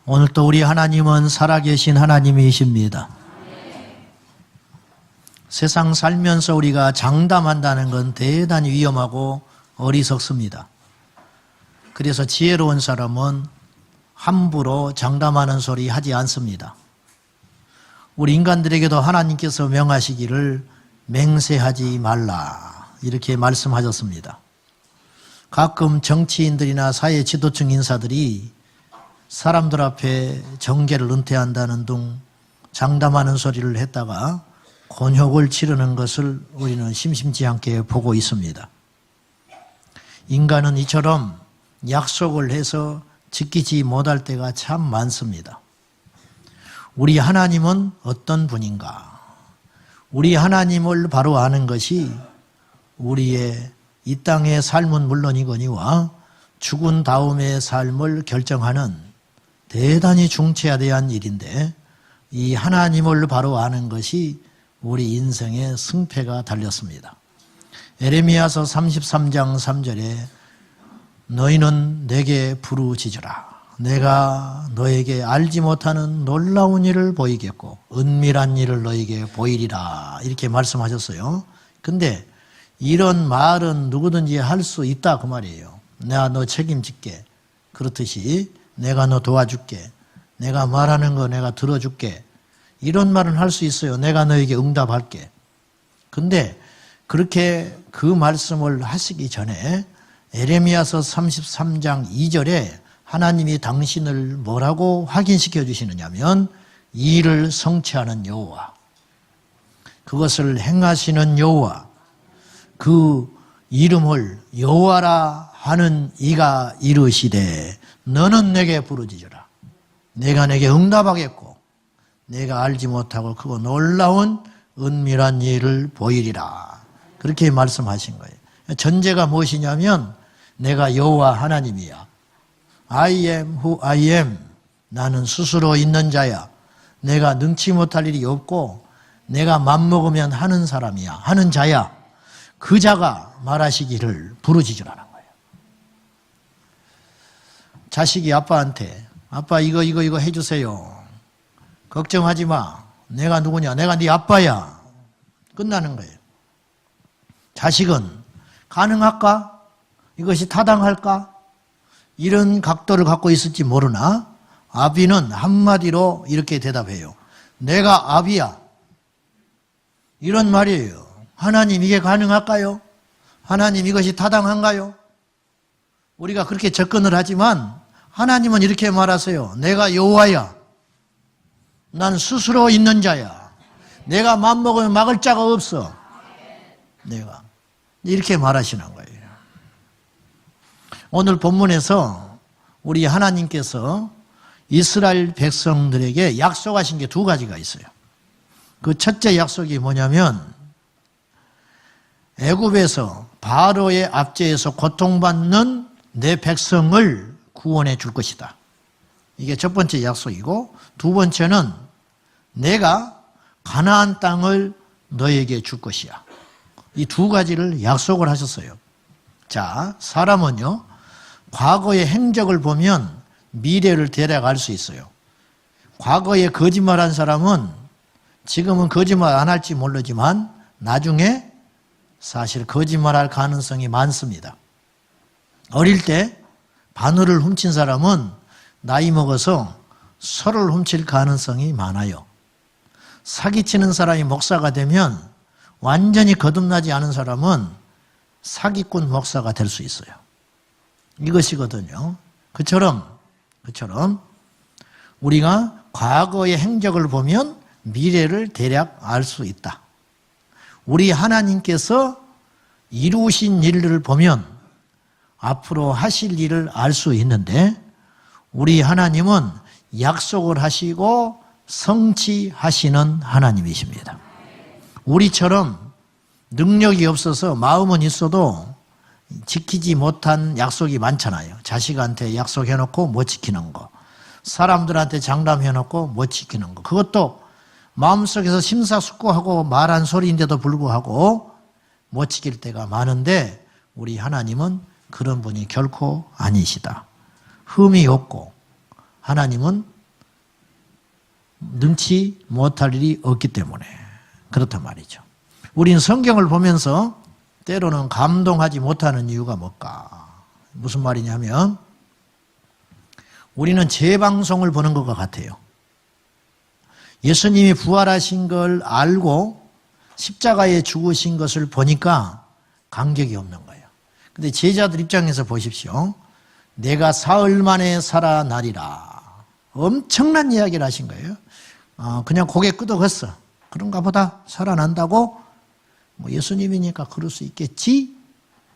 오늘 또 우리 하나님은 살아계신 하나님이십니다. 세상 살면서 우리가 장담한다는 건 대단히 위험하고 어리석습니다. 그래서 지혜로운 사람은 함부로 장담하는 소리 하지 않습니다. 우리 인간들에게도 하나님께서 명하시기를 맹세하지 말라 이렇게 말씀하셨습니다. 가끔 정치인들이나 사회 지도층 인사들이 사람들 앞에 정계를 은퇴한다는 둥 장담하는 소리를 했다가 곤욕을 치르는 것을 우리는 심심치 않게 보고 있습니다. 인간은 이처럼 약속을 해서 지키지 못할 때가 참 많습니다. 우리 하나님은 어떤 분인가? 우리 하나님을 바로 아는 것이 우리의 이 땅의 삶은 물론이거니와 죽은 다음의 삶을 결정하는 대단히 중차대한 일인데, 이 하나님을 바로 아는 것이 우리 인생의 승패가 달렸습니다. 에레미야서 33장 3절에 너희는 내게 부르짖으라. 내가 너에게 알지 못하는 놀라운 일을 보이겠고 은밀한 일을 너에게 보이리라 이렇게 말씀하셨어요. 근데 이런 말은 누구든지 할 수 있다 그 말이에요. 내가 너 책임질게. 그렇듯이 내가 너 도와줄게. 내가 말하는 거 내가 들어줄게. 이런 말은 할 수 있어요. 내가 너에게 응답할게. 근데 그렇게 그 말씀을 하시기 전에 에레미야서 33장 2절에 하나님이 당신을 뭐라고 확인시켜 주시느냐면 이 일을 성취하는 여호와, 그것을 행하시는 여호와, 그 이름을 여호와라 하는 이가 이르시되 너는 내게 부르짖으라. 내가 내게 응답하겠고 내가 알지 못하고 크고 놀라운 은밀한 일을 보이리라. 그렇게 말씀하신 거예요. 전제가 무엇이냐면 내가 여호와 하나님이야. I am who I am. 나는 스스로 있는 자야. 내가 능치 못할 일이 없고 내가 맘먹으면 하는 사람이야. 하는 자야. 그 자가 말하시기를 부르짖으라는 거예요. 자식이 아빠한테 아빠 이거 해주세요. 걱정하지 마. 내가 누구냐? 내가 네 아빠야. 끝나는 거예요. 자식은 가능할까? 이것이 타당할까? 이런 각도를 갖고 있을지 모르나 아비는 한마디로 이렇게 대답해요. 내가 아비야. 이런 말이에요. 하나님 이게 가능할까요? 하나님 이것이 타당한가요? 우리가 그렇게 접근을 하지만 하나님은 이렇게 말하세요. 내가 여호와야. 난 스스로 있는 자야. 내가 맘먹으면 막을 자가 없어. 내가 이렇게 말하시는 거예요. 오늘 본문에서 우리 하나님께서 이스라엘 백성들에게 약속하신 게 두 가지가 있어요. 그 첫째 약속이 뭐냐면 애굽에서 바로의 압제에서 고통받는 내 백성을 구원해 줄 것이다. 이게 첫 번째 약속이고, 두 번째는 내가 가나안 땅을 너에게 줄 것이야. 이 두 가지를 약속을 하셨어요. 자, 사람은요 과거의 행적을 보면 미래를 대략 알 수 있어요. 과거에 거짓말한 사람은 지금은 거짓말 안 할지 모르지만 나중에 사실 거짓말할 가능성이 많습니다. 어릴 때 바늘을 훔친 사람은 나이 먹어서 설을 훔칠 가능성이 많아요. 사기치는 사람이 목사가 되면 완전히 거듭나지 않은 사람은 사기꾼 목사가 될 수 있어요. 이것이거든요. 그처럼 우리가 과거의 행적을 보면 미래를 대략 알 수 있다. 우리 하나님께서 이루신 일을 보면 앞으로 하실 일을 알 수 있는데, 우리 하나님은 약속을 하시고 성취하시는 하나님이십니다. 우리처럼 능력이 없어서 마음은 있어도 지키지 못한 약속이 많잖아요. 자식한테 약속해놓고 못 지키는 거, 사람들한테 장담해놓고 못 지키는 거, 그것도 마음속에서 심사숙고하고 말한 소리인데도 불구하고 못 지킬 때가 많은데, 우리 하나님은 그런 분이 결코 아니시다. 흠이 없고 하나님은 능치 못할 일이 없기 때문에 그렇단 말이죠. 우린 성경을 보면서 때로는 감동하지 못하는 이유가 뭘까? 무슨 말이냐면 우리는 재방송을 보는 것과 같아요. 예수님이 부활하신 걸 알고 십자가에 죽으신 것을 보니까 감격이 없는 거예요. 근데 제자들 입장에서 보십시오. 내가 사흘 만에 살아나리라. 엄청난 이야기를 하신 거예요. 그냥 고개 끄덕였어. 그런가 보다 살아난다고 뭐 예수님이니까 그럴 수 있겠지?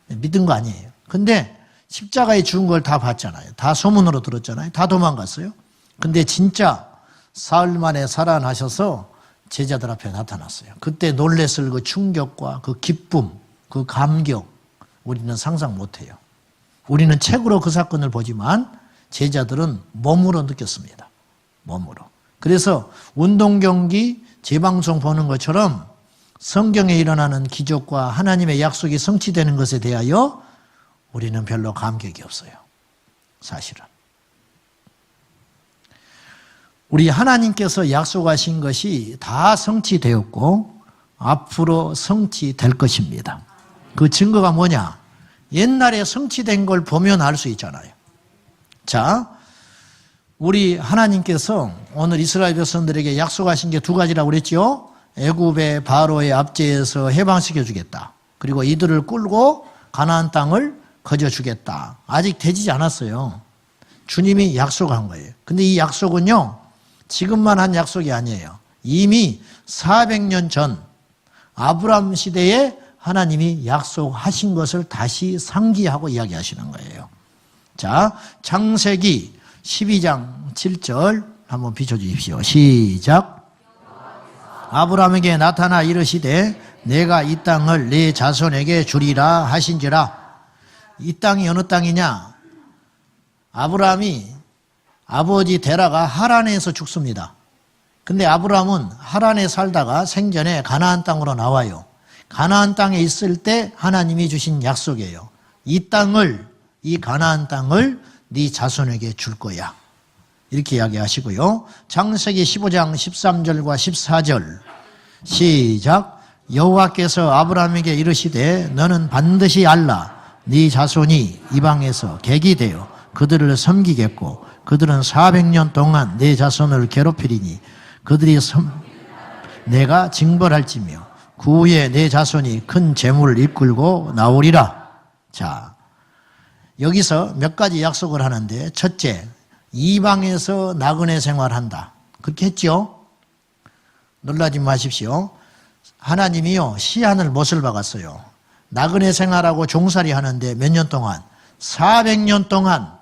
믿은 거 아니에요. 근데 십자가에 죽은 걸 다 봤잖아요. 다 소문으로 들었잖아요. 다 도망갔어요. 근데 진짜 사흘 만에 살아나셔서 제자들 앞에 나타났어요. 그때 놀랬을 그 충격과 그 기쁨, 그 감격 우리는 상상 못해요. 우리는 책으로 그 사건을 보지만 제자들은 몸으로 느꼈습니다. 몸으로. 그래서 운동 경기 재방송 보는 것처럼 성경에 일어나는 기적과 하나님의 약속이 성취되는 것에 대하여 우리는 별로 감격이 없어요. 사실은. 우리 하나님께서 약속하신 것이 다 성취되었고 앞으로 성취될 것입니다. 그 증거가 뭐냐? 옛날에 성취된 걸 보면 알 수 있잖아요. 자, 우리 하나님께서 오늘 이스라엘 백성들에게 약속하신 게 두 가지라고 그랬죠. 애굽의 바로의 압제에서 해방시켜 주겠다. 그리고 이들을 끌고 가나안 땅을 거저 주겠다. 아직 되지 않았어요. 주님이 약속한 거예요. 근데 이 약속은요, 지금만 한 약속이 아니에요. 이미 400년 전 아브라함 시대에 하나님이 약속하신 것을 다시 상기하고 이야기하시는 거예요. 자, 창세기 12장 7절 한번 비춰주십시오. 시작. 아브라함에게 나타나 이르시되 내가 이 땅을 네 자손에게 주리라 하신지라. 이 땅이 어느 땅이냐? 아브라함이 아버지 데라가 하란에서 죽습니다. 근데 아브라함은 하란에 살다가 생전에 가나안 땅으로 나와요. 가나안 땅에 있을 때 하나님이 주신 약속이에요. 이 땅을, 이 가나안 땅을 네 자손에게 줄 거야. 이렇게 이야기하시고요. 창세기 15장 13절과 14절 시작. 여호와께서 아브라함에게 이르시되 너는 반드시 알라. 네 자손이 이방에서 객이 되어 그들을 섬기겠고 그들은 400년 동안 내 자손을 괴롭히리니 그들이 내가 징벌할지며 그 후에 내 자손이 큰 재물을 이끌고 나오리라. 자, 여기서 몇 가지 약속을 하는데 첫째, 이방에서 나그네 생활한다. 그렇게 했죠? 놀라지 마십시오. 하나님이요, 시한을 못을 박았어요. 나그네 생활하고 종살이 하는데 몇 년 동안? 400년 동안,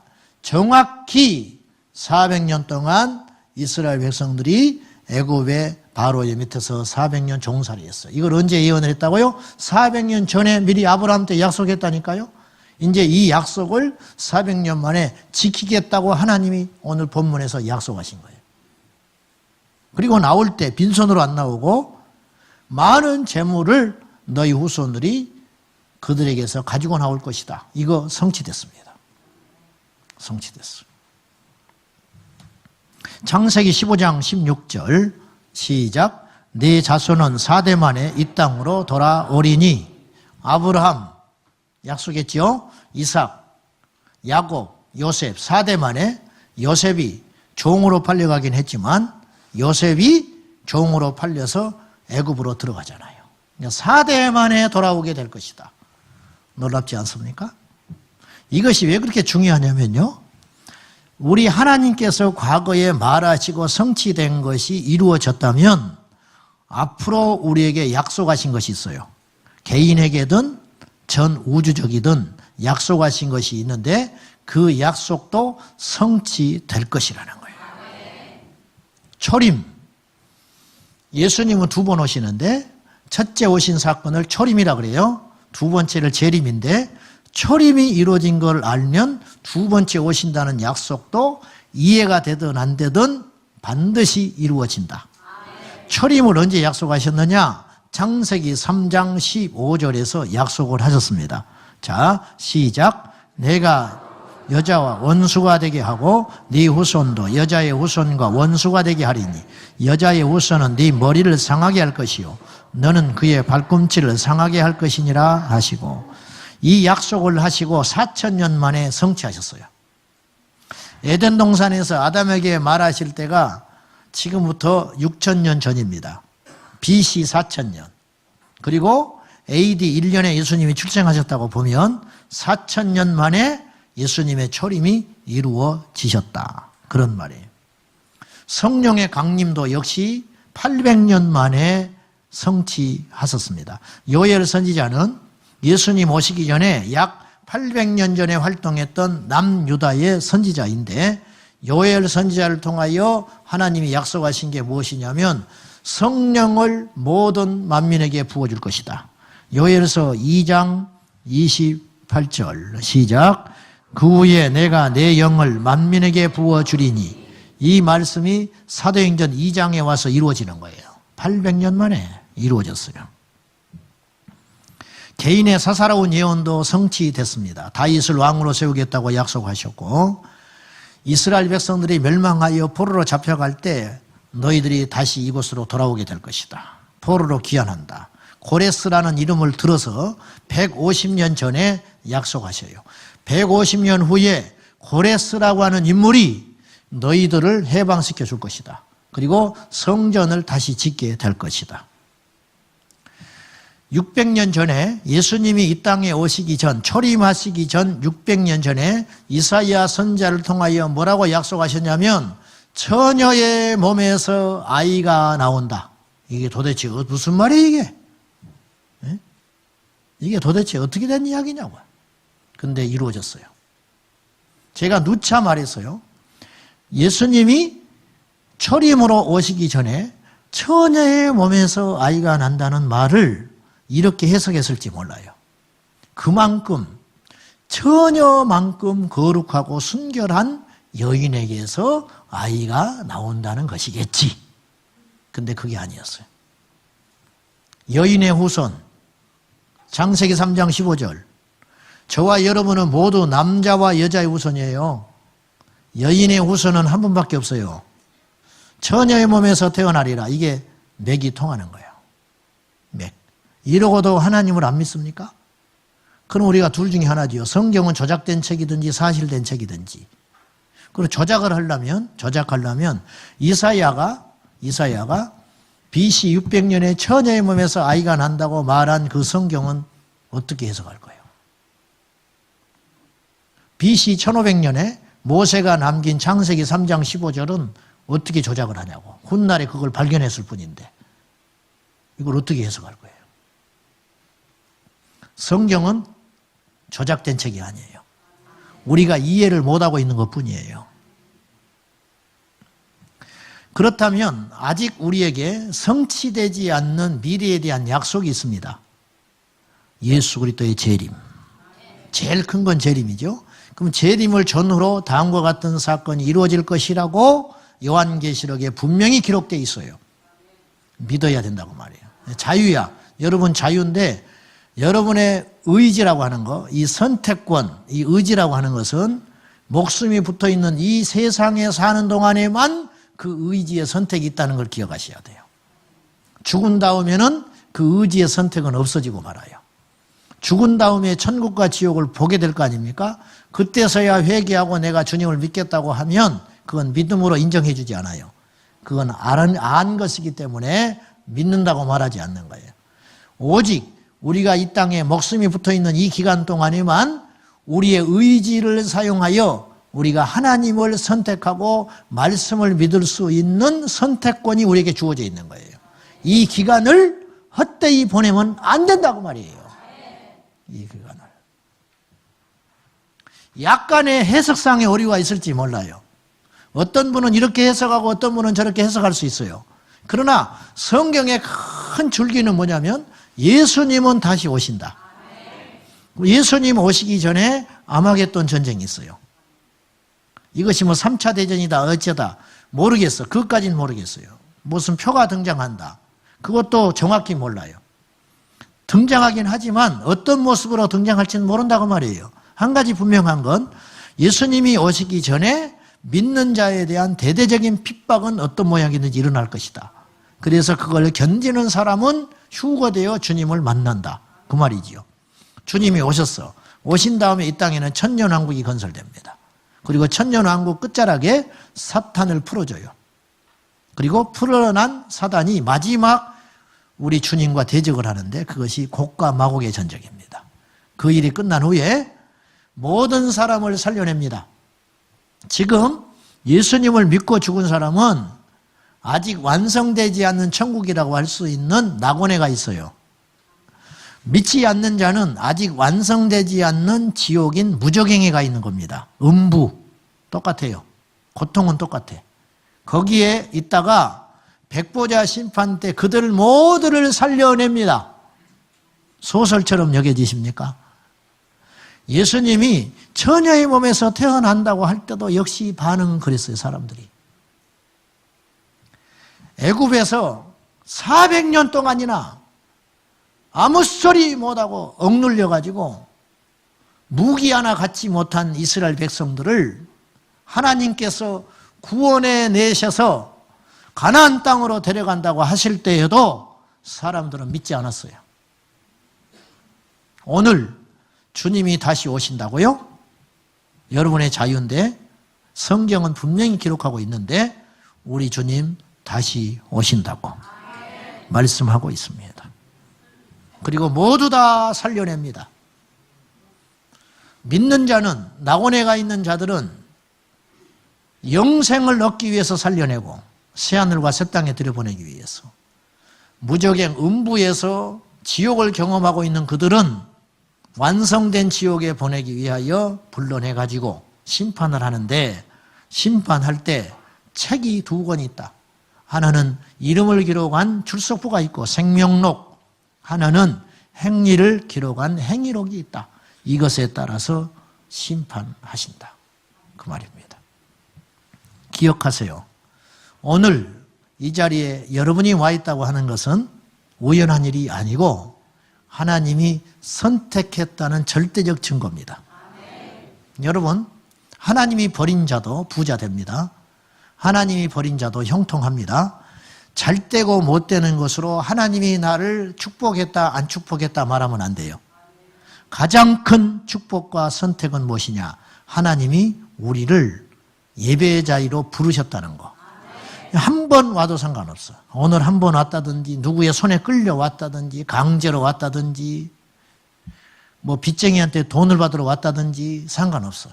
정확히 400년 동안 이스라엘 백성들이 애굽의 바로의 밑에서 400년 종살이 했어요. 이걸 언제 예언을 했다고요? 400년 전에 미리 아브라함한테 약속했다니까요. 이제 이 약속을 400년 만에 지키겠다고 하나님이 오늘 본문에서 약속하신 거예요. 그리고 나올 때 빈손으로 안 나오고 많은 재물을 너희 후손들이 그들에게서 가지고 나올 것이다. 이거 성취됐습니다. 성취됐어요. 창세기 15장 16절 시작. 네 자손은 4대 만에 이 땅으로 돌아오리니. 아브라함 약속했죠. 이삭, 야곱, 요셉 4대 만에 요셉이 종으로 팔려가긴 했지만 요셉이 종으로 팔려서 애굽으로 들어가잖아요. 4대 만에 돌아오게 될 것이다. 놀랍지 않습니까? 이것이 왜 그렇게 중요하냐면요, 우리 하나님께서 과거에 말하시고 성취된 것이 이루어졌다면 앞으로 우리에게 약속하신 것이 있어요. 개인에게든 전 우주적이든 약속하신 것이 있는데 그 약속도 성취될 것이라는 거예요. 초림. 예수님은 두 번 오시는데 첫째 오신 사건을 초림이라 그래요. 두 번째를 재림인데 초림이 이루어진 걸 알면 두 번째 오신다는 약속도 이해가 되든 안 되든 반드시 이루어진다. 초림을 언제 약속하셨느냐? 창세기 3장 15절에서 약속을 하셨습니다. 자, 시작. 내가 여자와 원수가 되게 하고 네 후손도 여자의 후손과 원수가 되게 하리니 여자의 후손은 네 머리를 상하게 할 것이요 너는 그의 발꿈치를 상하게 할 것이니라 하시고 이 약속을 하시고 4,000년 만에 성취하셨어요. 에덴 동산에서 아담에게 말하실 때가 지금부터 6,000년 전입니다. BC 4,000년. 그리고 AD 1년에 예수님이 출생하셨다고 보면 4,000년 만에 예수님의 초림이 이루어지셨다. 그런 말이에요. 성령의 강림도 역시 800년 만에 성취하셨습니다. 요엘 선지자는 예수님 오시기 전에 약 800년 전에 활동했던 남유다의 선지자인데 요엘 선지자를 통하여 하나님이 약속하신 게 무엇이냐면 성령을 모든 만민에게 부어줄 것이다. 요엘서 2장 28절 시작. 그 후에 내가 내 영을 만민에게 부어주리니 이 말씀이 사도행전 2장에 와서 이루어지는 거예요. 800년 만에 이루어졌어요. 개인의 사사로운 예언도 성취됐습니다. 다윗을 왕으로 세우겠다고 약속하셨고 이스라엘 백성들이 멸망하여 포로로 잡혀갈 때 너희들이 다시 이곳으로 돌아오게 될 것이다. 포로로 귀환한다. 고레스라는 이름을 들어서 150년 전에 약속하셔요. 150년 후에 고레스라고 하는 인물이 너희들을 해방시켜 줄 것이다. 그리고 성전을 다시 짓게 될 것이다. 600년 전에 예수님이 이 땅에 오시기 전, 초림하시기 전 600년 전에 이사야 선지자를 통하여 뭐라고 약속하셨냐면 처녀의 몸에서 아이가 나온다. 이게 도대체 무슨 말이에요 이게? 이게 도대체 어떻게 된 이야기냐고요. 근데 이루어졌어요. 제가 누차 말했어요. 예수님이 초림으로 오시기 전에 처녀의 몸에서 아이가 난다는 말을 이렇게 해석했을지 몰라요. 그만큼 처녀만큼 거룩하고 순결한 여인에게서 아이가 나온다는 것이겠지. 근데 그게 아니었어요. 여인의 후손 창세기 3장 15절 저와 여러분은 모두 남자와 여자의 후손이에요. 여인의 후손은 한 분밖에 없어요. 처녀의 몸에서 태어나리라. 이게 맥이 통하는 거예요. 맥. 이러고도 하나님을 안 믿습니까? 그럼 우리가 둘 중에 하나지요. 성경은 조작된 책이든지 사실된 책이든지. 그리고 조작하려면 이사야가 BC 600년에 처녀의 몸에서 아이가 난다고 말한 그 성경은 어떻게 해석할 거예요? BC 1500년에 모세가 남긴 창세기 3장 15절은 어떻게 조작을 하냐고. 훗날에 그걸 발견했을 뿐인데 이걸 어떻게 해석할 거예요? 성경은 조작된 책이 아니에요. 우리가 이해를 못하고 있는 것뿐이에요. 그렇다면 아직 우리에게 성취되지 않는 미래에 대한 약속이 있습니다. 예수 그리스도의 재림. 제일 큰 건 재림이죠. 그럼 재림을 전후로 다음과 같은 사건이 이루어질 것이라고 요한계시록에 분명히 기록되어 있어요. 믿어야 된다고 말이에요. 자유야. 여러분 자유인데 여러분의 의지라고 하는 거, 이 선택권, 이 의지라고 하는 것은 목숨이 붙어있는 이 세상에 사는 동안에만 그 의지의 선택이 있다는 걸 기억하셔야 돼요. 죽은 다음에는 그 의지의 선택은 없어지고 말아요. 죽은 다음에 천국과 지옥을 보게 될 거 아닙니까? 그때서야 회개하고 내가 주님을 믿겠다고 하면 그건 믿음으로 인정해 주지 않아요. 그건 안 것이기 때문에 믿는다고 말하지 않는 거예요. 오직 우리가 이 땅에 목숨이 붙어있는 이 기간 동안에만 우리의 의지를 사용하여 우리가 하나님을 선택하고 말씀을 믿을 수 있는 선택권이 우리에게 주어져 있는 거예요. 이 기간을 헛되이 보내면 안 된다고 말이에요. 이 기간을. 약간의 해석상의 오류가 있을지 몰라요. 어떤 분은 이렇게 해석하고 어떤 분은 저렇게 해석할 수 있어요. 그러나 성경의 큰 줄기는 뭐냐면 예수님은 다시 오신다. 예수님 오시기 전에 아마겟돈 전쟁이 있어요. 이것이 뭐 3차 대전이다 어쩌다 모르겠어. 그것까지는 모르겠어요. 무슨 표가 등장한다. 그것도 정확히 몰라요. 등장하긴 하지만 어떤 모습으로 등장할지는 모른다고 말이에요. 한 가지 분명한 건 예수님이 오시기 전에 믿는 자에 대한 대대적인 핍박은 어떤 모양이든지 일어날 것이다. 그래서 그걸 견디는 사람은 휴거되어 주님을 만난다. 그 말이지요. 주님이 오셨어. 오신 다음에 이 땅에는 천년왕국이 건설됩니다. 그리고 천년왕국 끝자락에 사탄을 풀어줘요. 그리고 풀어난 사단이 마지막 우리 주님과 대적을 하는데 그것이 곡과 마곡의 전쟁입니다. 그 일이 끝난 후에 모든 사람을 살려냅니다. 지금 예수님을 믿고 죽은 사람은 아직 완성되지 않는 천국이라고 할 수 있는 낙원해가 있어요. 믿지 않는 자는 아직 완성되지 않는 지옥인 무저갱해가 있는 겁니다. 음부 똑같아요. 고통은 똑같아. 거기에 있다가 백보자 심판 때 그들 모두를 살려냅니다. 소설처럼 여겨지십니까? 예수님이 처녀의 몸에서 태어난다고 할 때도 역시 반응은 그랬어요. 사람들이. 애굽에서 400년 동안이나 아무 소리 못하고 억눌려가지고 무기 하나 갖지 못한 이스라엘 백성들을 하나님께서 구원해 내셔서 가나안 땅으로 데려간다고 하실 때에도 사람들은 믿지 않았어요. 오늘 주님이 다시 오신다고요? 여러분의 자유인데 성경은 분명히 기록하고 있는데 우리 주님 다시 오신다고 말씀하고 있습니다. 그리고 모두 다 살려냅니다. 믿는 자는, 낙원에 있는 자들은 영생을 얻기 위해서 살려내고 새하늘과 새 땅에 들여보내기 위해서, 무저갱 음부에서 지옥을 경험하고 있는 그들은 완성된 지옥에 보내기 위하여 불러내가지고 심판을 하는데, 심판할 때 책이 두 권이 있다. 하나는 이름을 기록한 출석부가 있고 생명록, 하나는 행위를 기록한 행위록이 있다. 이것에 따라서 심판하신다. 그 말입니다. 기억하세요. 오늘 이 자리에 여러분이 와 있다고 하는 것은 우연한 일이 아니고 하나님이 선택했다는 절대적 증거입니다. 여러분, 하나님이 버린 자도 부자 됩니다. 하나님이 버린 자도 형통합니다. 잘 되고 못 되는 것으로 하나님이 나를 축복했다 안 축복했다 말하면 안 돼요. 가장 큰 축복과 선택은 무엇이냐? 하나님이 우리를 예배의 자리로 부르셨다는 거. 한 번 와도 상관없어. 오늘 한 번 왔다든지 누구의 손에 끌려왔다든지 강제로 왔다든지 뭐 빚쟁이한테 돈을 받으러 왔다든지 상관없어.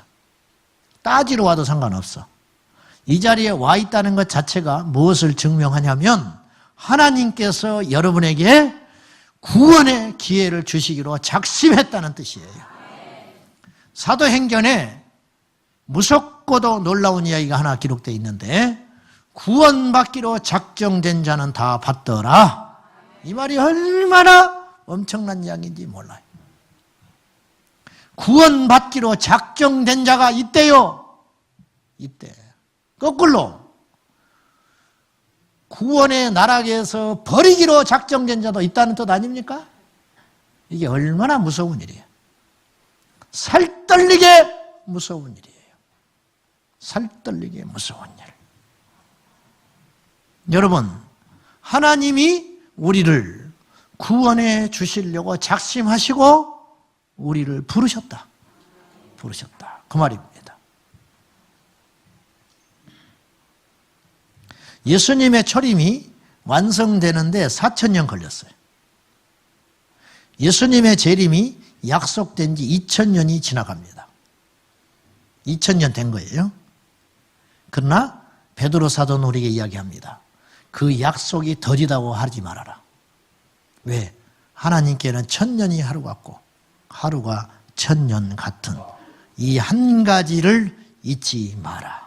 따지러 와도 상관없어. 이 자리에 와 있다는 것 자체가 무엇을 증명하냐면 하나님께서 여러분에게 구원의 기회를 주시기로 작심했다는 뜻이에요. 사도행전에 무섭고도 놀라운 이야기가 하나 기록되어 있는데, 구원받기로 작정된 자는 다 받더라. 이 말이 얼마나 엄청난 이야기인지 몰라요. 구원받기로 작정된 자가 있대요. 이때 거꾸로 구원의 나라에서 버리기로 작정된 자도 있다는 뜻 아닙니까? 이게 얼마나 무서운 일이에요. 살떨리게 무서운 일이에요. 살떨리게 무서운 일. 여러분, 하나님이 우리를 구원해 주시려고 작심하시고 우리를 부르셨다. 그 말입니다. 예수님의 초림이 완성되는데 4,000년 걸렸어요. 예수님의 재림이 약속된 지 2,000년이 지나갑니다. 2,000년 된 거예요. 그러나 베드로 사도는 우리에게 이야기합니다. 그 약속이 더디다고 하지 말아라. 왜? 하나님께는 1,000년이 하루 같고 하루가 1,000년 같은 이 한 가지를 잊지 마라.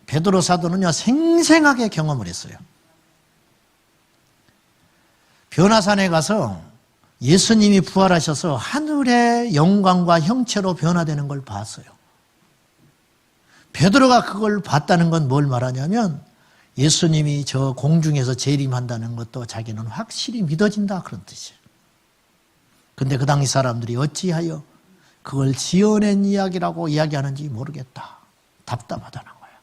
베드로 사도는요, 생생하게 경험을 했어요. 변화산에 가서 예수님이 부활하셔서 하늘의 영광과 형체로 변화되는 걸 봤어요. 베드로가 그걸 봤다는 건 뭘 말하냐면 예수님이 저 공중에서 재림한다는 것도 자기는 확실히 믿어진다, 그런 뜻이에요. 근데 그 당시 사람들이 어찌하여 그걸 지어낸 이야기라고 이야기하는지 모르겠다. 답답하다는 거예요.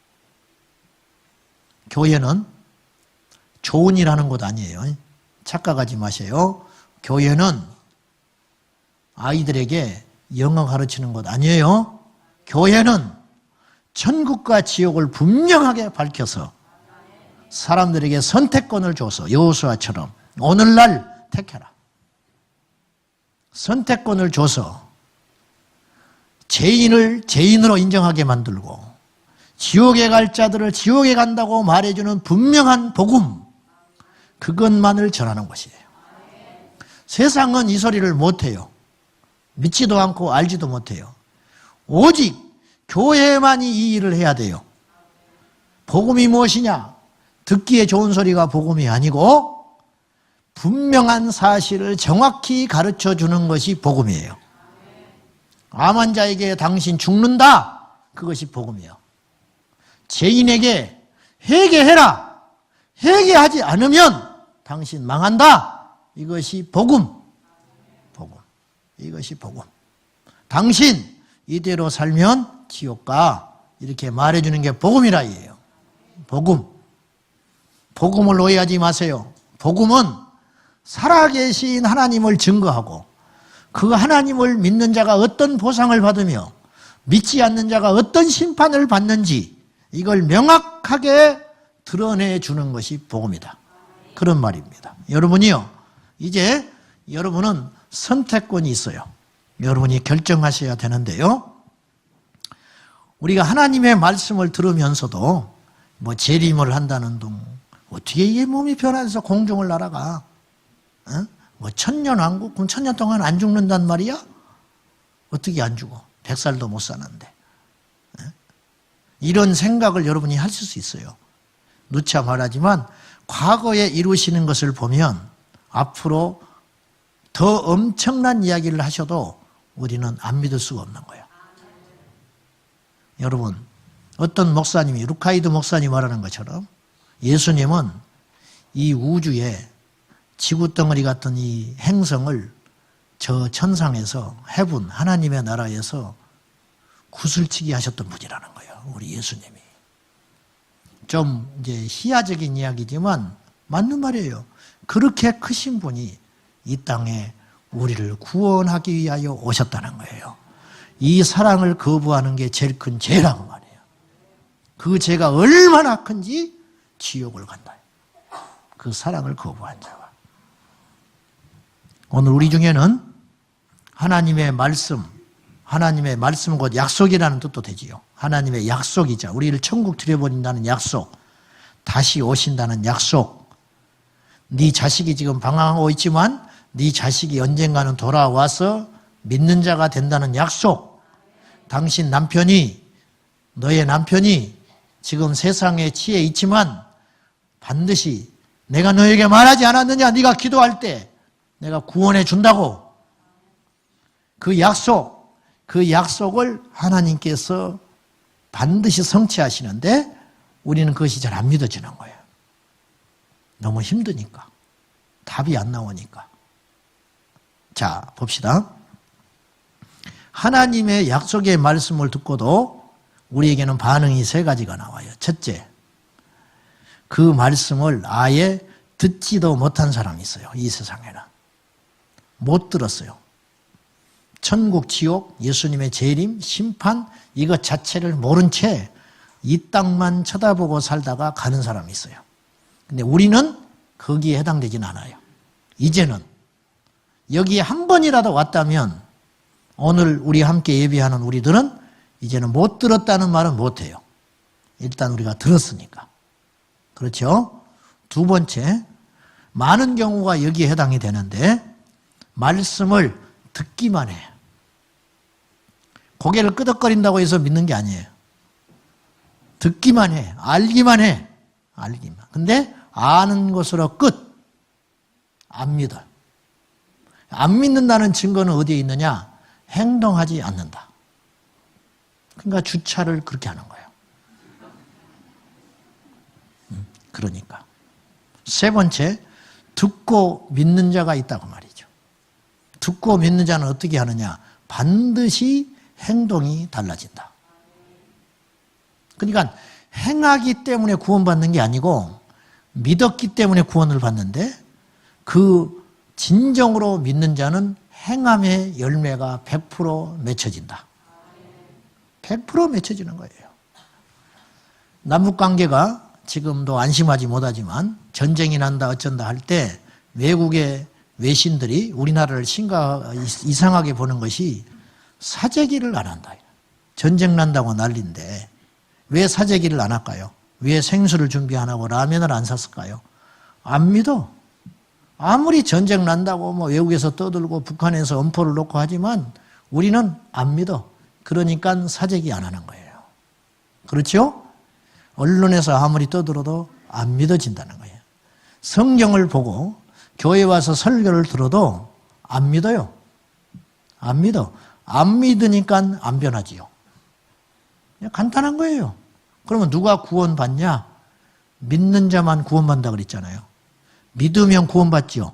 교회는 좋은 일 하는 곳 아니에요. 착각하지 마세요. 교회는 아이들에게 영어 가르치는 곳 아니에요. 교회는 천국과 지옥을 분명하게 밝혀서 사람들에게 선택권을 줘서 여호수아처럼 오늘날 택해라. 선택권을 줘서 죄인을 죄인으로 인정하게 만들고 지옥에 갈 자들을 지옥에 간다고 말해주는 분명한 복음, 그것만을 전하는 것이에요. 세상은 이 소리를 못해요. 믿지도 않고 알지도 못해요. 오직 교회만이 이 일을 해야 돼요. 복음이 무엇이냐? 듣기에 좋은 소리가 복음이 아니고 분명한 사실을 정확히 가르쳐 주는 것이 복음이에요. 암 환자에게 당신 죽는다. 그것이 복음이에요. 죄인에게 회개해라. 회개하지 않으면 당신 망한다. 이것이 복음. 복음. 이것이 복음. 당신 이대로 살면 지옥 가. 이렇게 말해주는 게 복음이라 이에요. 복음. 복음을 오해하지 마세요. 복음은 살아계신 하나님을 증거하고 그 하나님을 믿는 자가 어떤 보상을 받으며 믿지 않는 자가 어떤 심판을 받는지 이걸 명확하게 드러내 주는 것이 복음이다. 그런 말입니다. 여러분이요, 이제 여러분은 선택권이 있어요. 여러분이 결정하셔야 되는데요. 우리가 하나님의 말씀을 들으면서도 뭐 재림을 한다는 둥, 어떻게 이게 몸이 변해서 공중을 날아가? 어? 뭐 천년왕국? 그럼 천년 동안 안 죽는단 말이야? 어떻게 안 죽어? 100살도 못 사는데. 이런 생각을 여러분이 하실 수 있어요. 누차 말하지만 과거에 이루시는 것을 보면 앞으로 더 엄청난 이야기를 하셔도 우리는 안 믿을 수가 없는 거예요. 여러분, 어떤 목사님이, 루카이드 목사님 말하는 것처럼 예수님은 이 우주에 지구덩어리 같은 이 행성을 저 천상에서 해분, 하나님의 나라에서 구슬치기 하셨던 분이라는 거예요. 우리 예수님이. 좀 이제 희화적인 이야기지만 맞는 말이에요. 그렇게 크신 분이 이 땅에 우리를 구원하기 위하여 오셨다는 거예요. 이 사랑을 거부하는 게 제일 큰 죄라고 말이에요. 그 죄가 얼마나 큰지 지옥을 간다. 그 사랑을 거부한 자가. 오늘 우리 중에는 하나님의 말씀 곧 약속이라는 뜻도 되지요. 하나님의 약속이자 우리를 천국 들여버린다는 약속, 다시 오신다는 약속, 네 자식이 지금 방황하고 있지만 네 자식이 언젠가는 돌아와서 믿는 자가 된다는 약속, 당신 남편이, 너의 남편이 지금 세상에 취해 있지만 반드시 내가 너에게 말하지 않았느냐, 네가 기도할 때 내가 구원해 준다고. 그 약속을 하나님께서 반드시 성취하시는데 우리는 그것이 잘 안 믿어지는 거예요. 너무 힘드니까. 답이 안 나오니까. 자, 봅시다. 하나님의 약속의 말씀을 듣고도 우리에게는 반응이 세 가지가 나와요. 첫째, 그 말씀을 아예 듣지도 못한 사람이 있어요. 이 세상에는. 못 들었어요. 천국, 지옥, 예수님의 재림, 심판 이것 자체를 모른 채 이 땅만 쳐다보고 살다가 가는 사람이 있어요. 근데 우리는 거기에 해당되진 않아요. 이제는 여기에 한 번이라도 왔다면 오늘 우리 함께 예배하는 우리들은 이제는 못 들었다는 말은 못해요. 일단 우리가 들었으니까. 그렇죠? 두 번째, 많은 경우가 여기에 해당이 되는데 말씀을 듣기만 해. 고개를 끄덕거린다고 해서 믿는 게 아니에요. 듣기만 해. 알기만 해. 알기만. 근데 아는 것으로 끝. 안 믿어. 안 믿는다는 증거는 어디에 있느냐? 행동하지 않는다. 그러니까 주차를 그렇게 하는 거예요. 그러니까. 세 번째, 듣고 믿는 자가 있다고 말이죠. 듣고 믿는 자는 어떻게 하느냐? 반드시 행동이 달라진다. 그러니까 행하기 때문에 구원받는 게 아니고 믿었기 때문에 구원을 받는데 그 진정으로 믿는 자는 행함의 열매가 100% 맺혀진다. 100% 맺혀지는 거예요. 남북관계가 지금도 안심하지 못하지만 전쟁이 난다 어쩐다 할 때 외국의 외신들이 우리나라를 이상하게 보는 것이 사재기를 안 한다. 전쟁 난다고 난리인데 왜 사재기를 안 할까요? 왜 생수를 준비 안 하고 라면을 안 샀을까요? 안 믿어. 아무리 전쟁 난다고 뭐 외국에서 떠들고 북한에서 엄포를 놓고 하지만 우리는 안 믿어. 그러니까 사재기 안 하는 거예요. 그렇죠? 언론에서 아무리 떠들어도 안 믿어진다는 거예요. 성경을 보고 교회 와서 설교를 들어도 안 믿어요. 안 믿어. 안 믿으니까 안 변하지요. 그냥 간단한 거예요. 그러면 누가 구원받냐? 믿는 자만 구원받는다 그랬잖아요. 믿으면 구원받지요.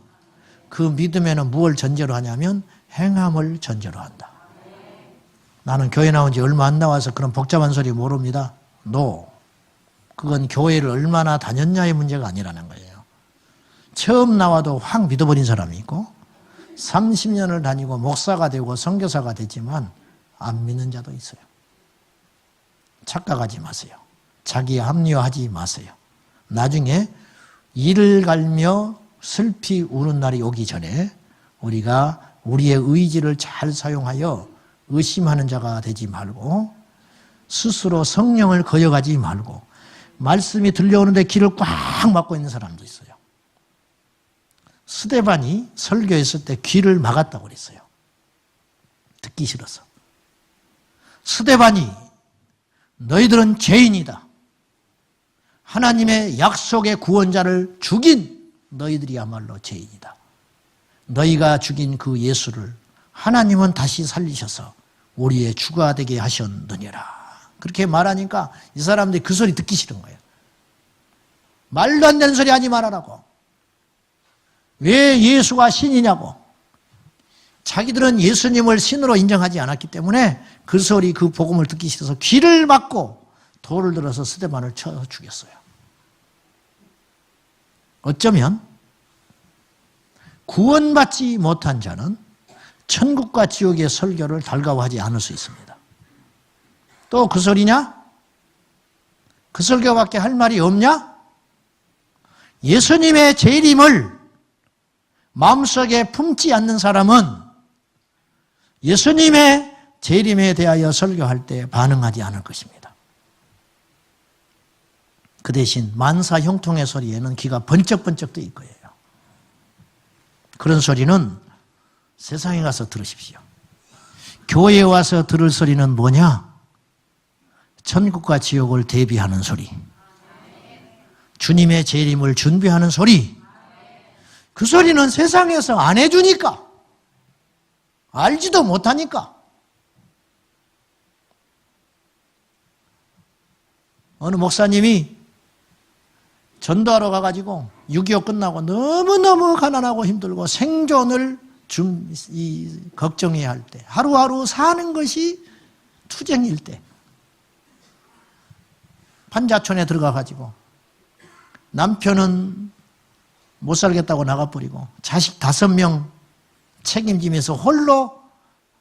그 믿으면 무엇을 전제로 하냐면 행함을 전제로 한다. 나는 교회 나온 지 얼마 안 나와서 그런 복잡한 소리 모릅니다. No. 그건 교회를 얼마나 다녔냐의 문제가 아니라는 거예요. 처음 나와도 확 믿어버린 사람이 있고 30년을 다니고 목사가 되고 선교사가 됐지만 안 믿는 자도 있어요. 착각하지 마세요. 자기에 합리화하지 마세요. 나중에 이를 갈며 슬피 우는 날이 오기 전에 우리가 우리의 의지를 잘 사용하여 의심하는 자가 되지 말고 스스로 성령을 거역하지 말고 말씀이 들려오는데 귀를 꽉 막고 있는 사람도 있어요. 스데반이 설교했을 때 귀를 막았다고 그랬어요. 듣기 싫어서. 스데반이 너희들은 죄인이다. 하나님의 약속의 구원자를 죽인 너희들이야말로 죄인이다. 너희가 죽인 그 예수를 하나님은 다시 살리셔서 우리의 주가 되게 하셨느니라. 그렇게 말하니까 이 사람들이 그 소리 듣기 싫은 거예요. 말도 안 되는 소리 하지 말아라고. 왜 예수가 신이냐고. 자기들은 예수님을 신으로 인정하지 않았기 때문에 그 소리, 그 복음을 듣기 싫어서 귀를 막고 돌을 들어서 스데반을 쳐 죽였어요. 어쩌면 구원받지 못한 자는 천국과 지옥의 설교를 달가워하지 않을 수 있습니다. 또 그 소리냐? 그 설교밖에 할 말이 없냐? 예수님의 재림을 마음속에 품지 않는 사람은 예수님의 재림에 대하여 설교할 때 반응하지 않을 것입니다. 그 대신 만사 형통의 소리에는 귀가 번쩍번쩍 뜨일 거예요. 그런 소리는 세상에 가서 들으십시오. 교회에 와서 들을 소리는 뭐냐? 천국과 지옥을 대비하는 소리. 주님의 재림을 준비하는 소리. 그 소리는 세상에서 안 해주니까. 알지도 못하니까. 어느 목사님이 전도하러 가가지고 6.25 끝나고 너무너무 가난하고 힘들고 생존을 걱정해야 할 때, 하루하루 사는 것이 투쟁일 때, 판자촌에 들어가가지고 남편은 못 살겠다고 나가버리고 자식 5명 책임지면서 홀로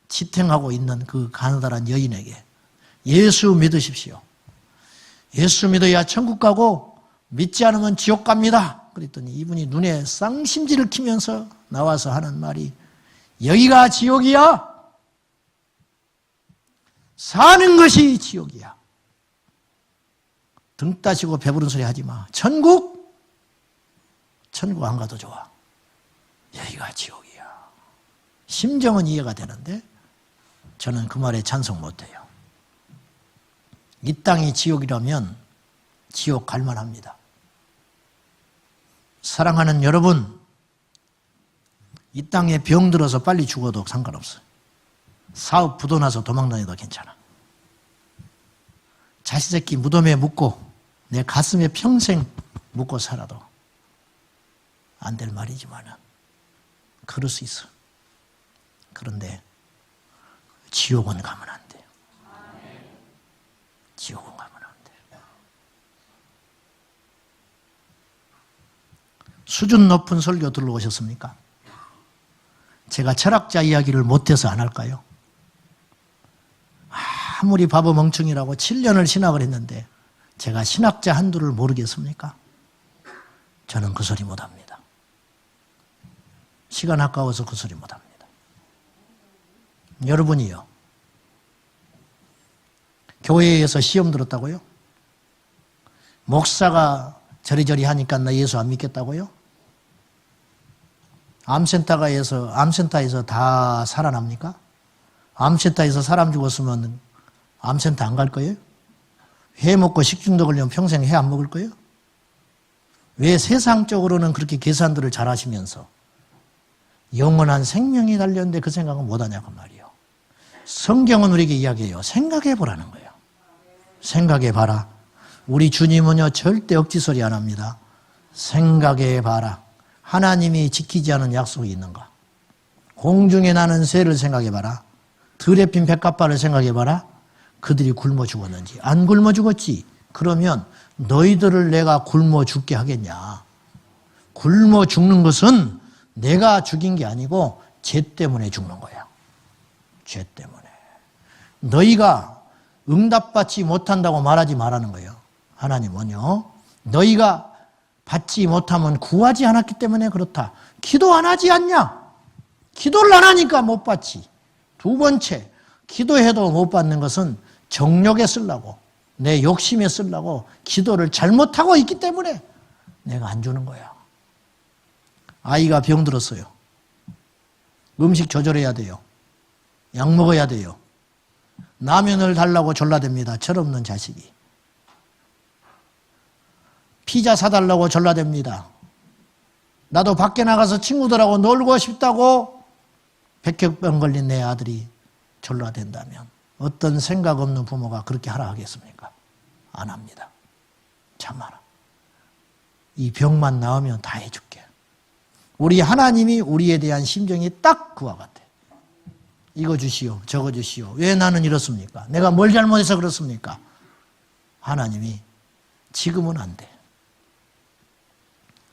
지탱하고 있는 그 가느다란 여인에게 예수 믿으십시오. 예수 믿어야 천국 가고 믿지 않으면 지옥 갑니다. 그랬더니 이분이 눈에 쌍심지를 키면서 나와서 하는 말이 여기가 지옥이야. 사는 것이 지옥이야. 등 따시고 배부른 소리 하지 마. 천국 안 가도 좋아. 여기가 지옥이야. 심정은 이해가 되는데 저는 그 말에 찬성 못해요. 이 땅이 지옥이라면 지옥 갈 만합니다. 사랑하는 여러분, 이 땅에 병 들어서 빨리 죽어도 상관없어요. 사업 부도 나서 도망다녀도 괜찮아. 자식 새끼 무덤에 묻고 내 가슴에 평생 묻고 살아도 안 될 말이지만은 그럴 수 있어. 그런데 지옥은 가면 안 돼요. 지옥은 가면 안 돼요. 수준 높은 설교 들어오셨습니까? 제가 철학자 이야기를 못해서 안 할까요? 아무리 바보 멍청이라고 7년을 신학을 했는데 제가 신학자 한두를 모르겠습니까? 저는 그 소리 못합니다. 시간 아까워서 그 소리 못합니다. 여러분이요, 교회에서 시험 들었다고요? 목사가 저리저리 하니까 나 예수 안 믿겠다고요? 암센터에서 다 살아납니까? 암센터에서 사람 죽었으면 암센터 안 갈 거예요? 회 먹고 식중독 걸리면 평생 회 안 먹을 거예요? 왜 세상적으로는 그렇게 계산들을 잘 하시면서 영원한 생명이 달렸는데 그 생각은 못 하냐고 말이요. 성경은 우리에게 이야기해요. 생각해 보라는 거예요. 생각해 봐라. 우리 주님은요, 절대 억지 소리 안 합니다. 생각해 봐라. 하나님이 지키지 않은 약속이 있는가? 공중에 나는 새를 생각해 봐라. 들에 핀 백합화를 생각해 봐라. 그들이 굶어 죽었는지. 안 굶어 죽었지. 그러면 너희들을 내가 굶어 죽게 하겠냐? 굶어 죽는 것은 내가 죽인 게 아니고 죄 때문에 죽는 거야. 죄 때문에. 너희가 응답받지 못한다고 말하지 말라는 거예요. 하나님은요, 너희가 받지 못하면 구하지 않았기 때문에 그렇다. 기도 안 하지 않냐? 기도를 안 하니까 못 받지. 두 번째, 기도해도 못 받는 것은 정욕에 쓰려고, 내 욕심에 쓰려고 기도를 잘못하고 있기 때문에 내가 안 주는 거야. 아이가 병들었어요. 음식 조절해야 돼요. 약 먹어야 돼요. 라면을 달라고 졸라댑니다. 철없는 자식이. 피자 사달라고 졸라댑니다. 나도 밖에 나가서 친구들하고 놀고 싶다고 백혈병 걸린 내 아들이 졸라댄다면 어떤 생각 없는 부모가 그렇게 하라 하겠습니까? 안 합니다. 참아라. 이 병만 나으면 다 해줄게. 우리 하나님이 우리에 대한 심정이 딱 그와 같아. 이거 주시오, 저거 주시오. 왜 나는 이렇습니까? 내가 뭘 잘못해서 그렇습니까? 하나님이 지금은 안 돼.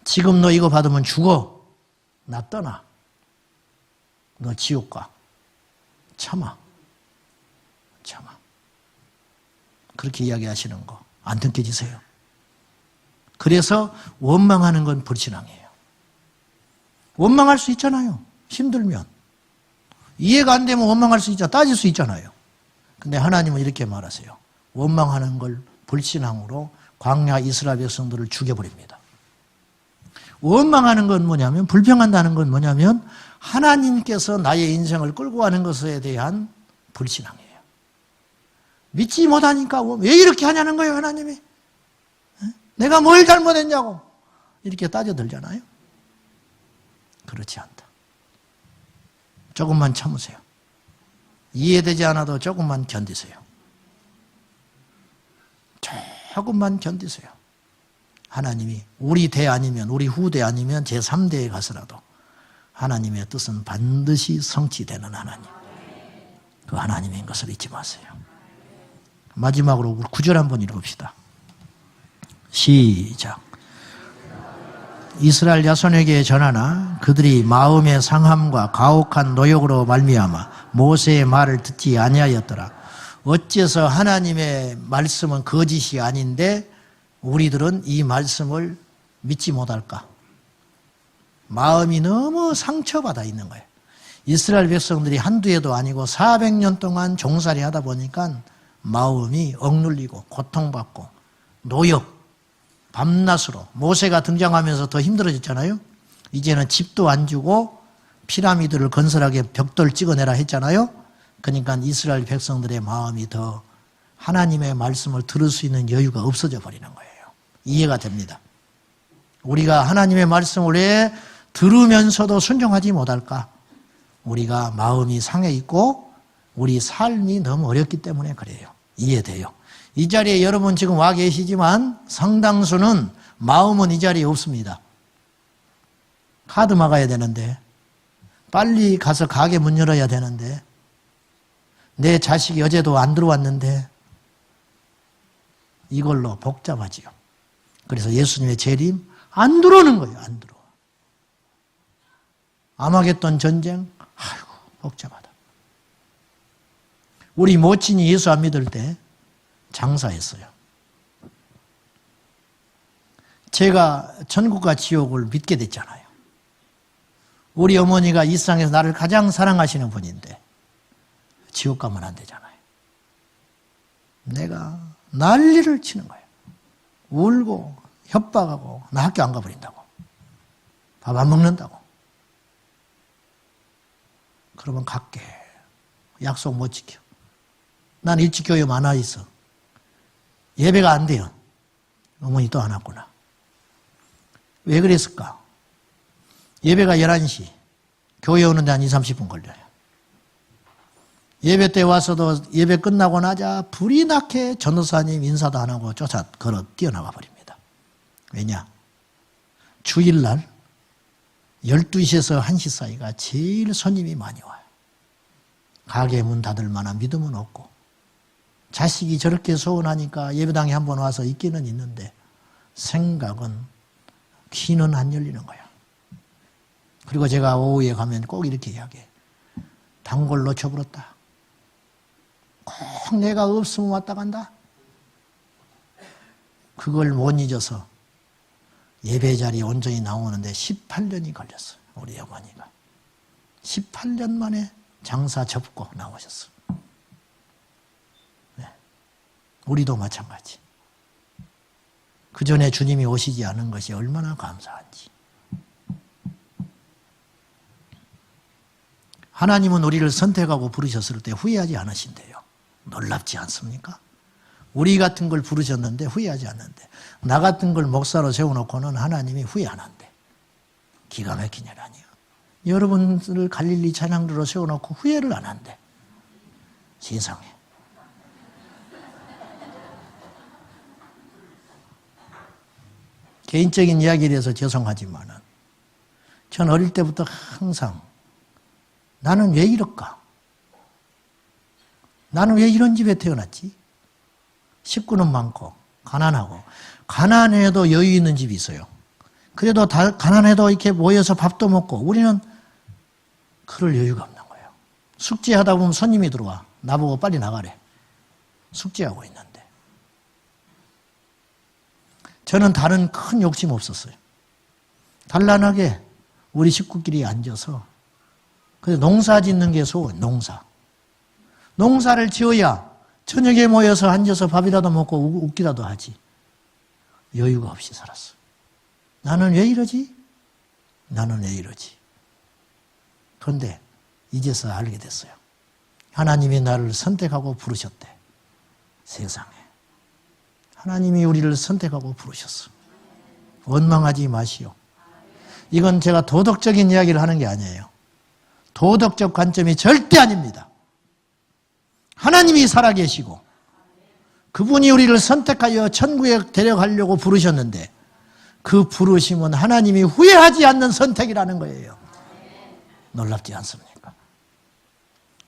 지금 너 이거 받으면 죽어. 나 떠나. 너 지옥 가. 참아. 참아. 그렇게 이야기하시는 거 안 느껴지세요? 그래서 원망하는 건 불신앙이에요. 원망할 수 있잖아요. 힘들면. 이해가 안 되면 원망할 수 있잖아요. 따질 수 있잖아요. 근데 하나님은 이렇게 말하세요. 원망하는 걸 불신앙으로 광야 이스라엘 백성들을 죽여버립니다. 원망하는 건 뭐냐면, 불평한다는 건 뭐냐면 하나님께서 나의 인생을 끌고 가는 것에 대한 불신앙이에요. 믿지 못하니까 왜 이렇게 하냐는 거예요, 하나님이. 내가 뭘 잘못했냐고 이렇게 따져들잖아요. 그렇지 않다. 조금만 참으세요. 이해되지 않아도 조금만 견디세요. 조금만 견디세요. 하나님이 우리 대 아니면, 우리 후대 아니면 제3대에 가서라도 하나님의 뜻은 반드시 성취되는 하나님. 그 하나님인 것을 잊지 마세요. 마지막으로 9절 한번 읽읍시다. 시작. 이스라엘 자손에게 전하나 그들이 마음의 상함과 가혹한 노역으로 말미암아 모세의 말을 듣지 아니하였더라. 어째서 하나님의 말씀은 거짓이 아닌데 우리들은 이 말씀을 믿지 못할까? 마음이 너무 상처받아 있는 거예요. 이스라엘 백성들이 한두 해도 아니고 400년 동안 종살이 하다 보니까 마음이 억눌리고 고통받고 노역, 밤낮으로 모세가 등장하면서 더 힘들어졌잖아요. 이제는 집도 안 주고 피라미드를 건설하게 벽돌 찍어내라 했잖아요. 그러니까 이스라엘 백성들의 마음이 더 하나님의 말씀을 들을 수 있는 여유가 없어져 버리는 거예요. 이해가 됩니다. 우리가 하나님의 말씀을 왜 들으면서도 순종하지 못할까? 우리가 마음이 상해 있고 우리 삶이 너무 어렵기 때문에 그래요. 이해돼요. 이 자리에 여러분 지금 와 계시지만 상당수는 마음은 이 자리에 없습니다. 카드 막아야 되는데, 빨리 가서 가게 문 열어야 되는데, 내 자식이 어제도 안 들어왔는데 이걸로 복잡하지요. 그래서 예수님의 재림 안 들어오는 거예요. 안 들어와. 아마겟돈 전쟁, 아이고 복잡하다. 우리 모친이 예수 안 믿을 때 장사했어요. 제가 천국과 지옥을 믿게 됐잖아요. 우리 어머니가 이 세상에서 나를 가장 사랑하시는 분인데 지옥 가면 안 되잖아요. 내가 난리를 치는 거예요. 울고 협박하고 나 학교 안 가버린다고. 밥 안 먹는다고. 그러면 갈게. 약속 못 지켜. 난 일찍 교회 많아 있어. 예배가 안 돼요. 어머니 또 안 왔구나. 왜 그랬을까? 예배가 11시. 교회 오는데 한 20, 30분 걸려요. 예배 때 와서도 예배 끝나고 나자 불이 나게 전도사님 인사도 안 하고 걸어 뛰어나가 버립니다. 왜냐? 주일날 12시에서 1시 사이가 제일 손님이 많이 와요. 가게 문 닫을 만한 믿음은 없고 자식이 저렇게 소원하니까 예배당에 한번 와서 있기는 있는데 생각은 귀는 안 열리는 거야. 그리고 제가 오후에 가면 꼭 이렇게 이야기해. 단골 놓쳐버렸다. 꼭 내가 없으면 왔다 간다. 그걸 못 잊어서 예배 자리에 온전히 나오는데 18년이 걸렸어요. 우리 어머니가. 18년 만에 장사 접고 나오셨어요. 네. 우리도 마찬가지. 그 전에 주님이 오시지 않은 것이 얼마나 감사한지. 하나님은 우리를 선택하고 부르셨을 때 후회하지 않으신대요. 놀랍지 않습니까? 우리 같은 걸 부르셨는데 후회하지 않는데 나 같은 걸 목사로 세워놓고는 하나님이 후회 안 한대. 기가 막힌 일 아니에요. 여러분을 갈릴리 찬양로로 세워놓고 후회를 안 한대. 세상에. 개인적인 이야기에 대해서 죄송하지만은 전 어릴 때부터 항상 나는 왜 이럴까? 나는 왜 이런 집에 태어났지? 식구는 많고 가난하고 가난해도 여유 있는 집이 있어요. 그래도 가난해도 이렇게 모여서 밥도 먹고 우리는 그럴 여유가 없는 거예요. 숙제하다 보면 손님이 들어와. 나보고 빨리 나가래. 숙제하고 있는데. 저는 다른 큰 욕심 없었어요. 단란하게 우리 식구끼리 앉아서 그래서 농사 짓는 게 소원, 농사. 농사를 지어야 저녁에 모여서 앉아서 밥이라도 먹고 웃기라도 하지. 여유가 없이 살았어. 나는 왜 이러지? 나는 왜 이러지? 그런데 이제서 알게 됐어요. 하나님이 나를 선택하고 부르셨대. 세상에. 하나님이 우리를 선택하고 부르셨어. 원망하지 마시오. 이건 제가 도덕적인 이야기를 하는 게 아니에요. 도덕적 관점이 절대 아닙니다. 하나님이 살아계시고 그분이 우리를 선택하여 천국에 데려가려고 부르셨는데 그 부르심은 하나님이 후회하지 않는 선택이라는 거예요. 놀랍지 않습니까?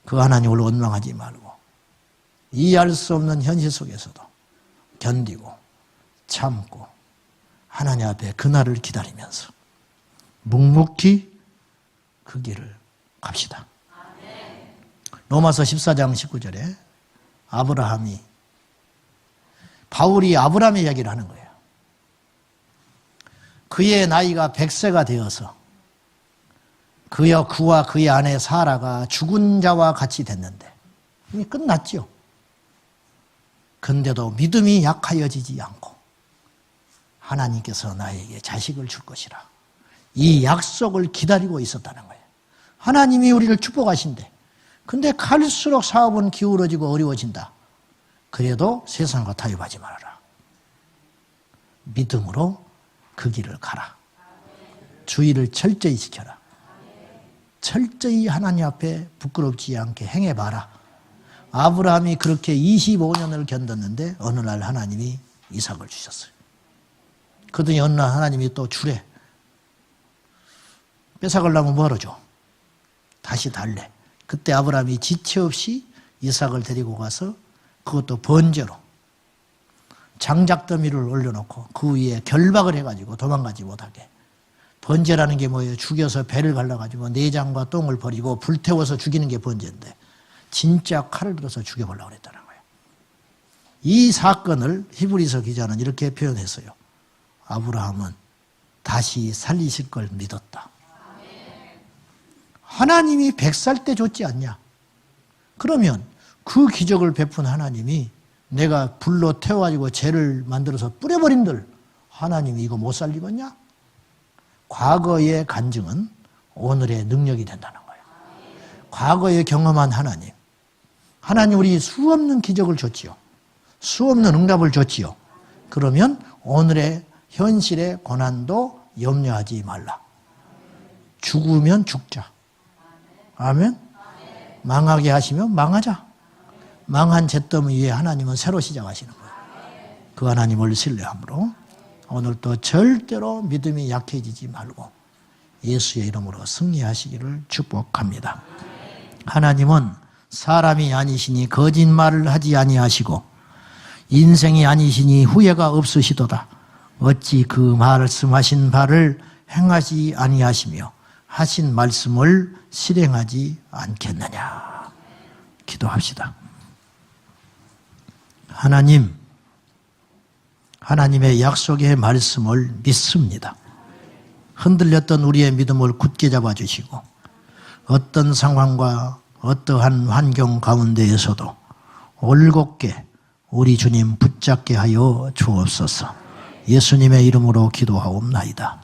그 하나님을 원망하지 말고 이해할 수 없는 현실 속에서도 견디고 참고 하나님 앞에 그날을 기다리면서 묵묵히 그 길을 갑시다. 로마서 14장 19절에 바울이 아브라함의 이야기를 하는 거예요. 그의 나이가 100세가 되어서 그와 그의 아내 사라가 죽은 자와 같이 됐는데 이미 끝났죠. 근데도 믿음이 약하여지지 않고 하나님께서 나에게 자식을 줄 것이라 이 약속을 기다리고 있었다는 거예요. 하나님이 우리를 축복하신대. 근데 갈수록 사업은 기울어지고 어려워진다. 그래도 세상과 타협하지 말아라. 믿음으로 그 길을 가라. 주의를 철저히 지켜라. 철저히 하나님 앞에 부끄럽지 않게 행해봐라. 아브라함이 그렇게 25년을 견뎠는데 어느 날 하나님이 이삭을 주셨어요. 그러더니 어느 날 하나님이 또 주래. 뺏어가려면 뭐하러 줘? 다시 달래. 그때 아브라함이 지체 없이 이삭을 데리고 가서 그것도 번제로 장작더미를 올려놓고 그 위에 결박을 해가지고 도망가지 못하게. 번제라는 게 뭐예요? 죽여서 배를 갈라가지고 내장과 똥을 버리고 불태워서 죽이는 게 번제인데 진짜 칼을 들어서 죽여보려고 그랬다는 거예요. 이 사건을 히브리서 기자는 이렇게 표현했어요. 아브라함은 다시 살리실 걸 믿었다. 하나님이 100살 때 줬지 않냐? 그러면 그 기적을 베푼 하나님이 내가 불로 태워가지고 죄를 만들어서 뿌려버린들 하나님이 이거 못 살리겠냐? 과거의 간증은 오늘의 능력이 된다는 거예요. 과거에 경험한 하나님. 하나님 우리 수없는 기적을 줬지요. 수없는 응답을 줬지요. 그러면 오늘의 현실의 고난도 염려하지 말라. 죽으면 죽자. 아멘? 망하게 하시면 망하자. 망한 잿더미 위에 하나님은 새로 시작하시는 거예요. 그 하나님을 신뢰함으로 오늘도 절대로 믿음이 약해지지 말고 예수의 이름으로 승리하시기를 축복합니다. 하나님은 사람이 아니시니 거짓말을 하지 아니하시고 인생이 아니시니 후회가 없으시도다. 어찌 그 말씀하신 바를 행하지 아니하시며 하신 말씀을 실행하지 않겠느냐. 기도합시다. 하나님, 하나님의 약속의 말씀을 믿습니다. 흔들렸던 우리의 믿음을 굳게 잡아주시고 어떤 상황과 어떠한 환경 가운데에서도 올곧게 우리 주님 붙잡게 하여 주옵소서. 예수님의 이름으로 기도하옵나이다.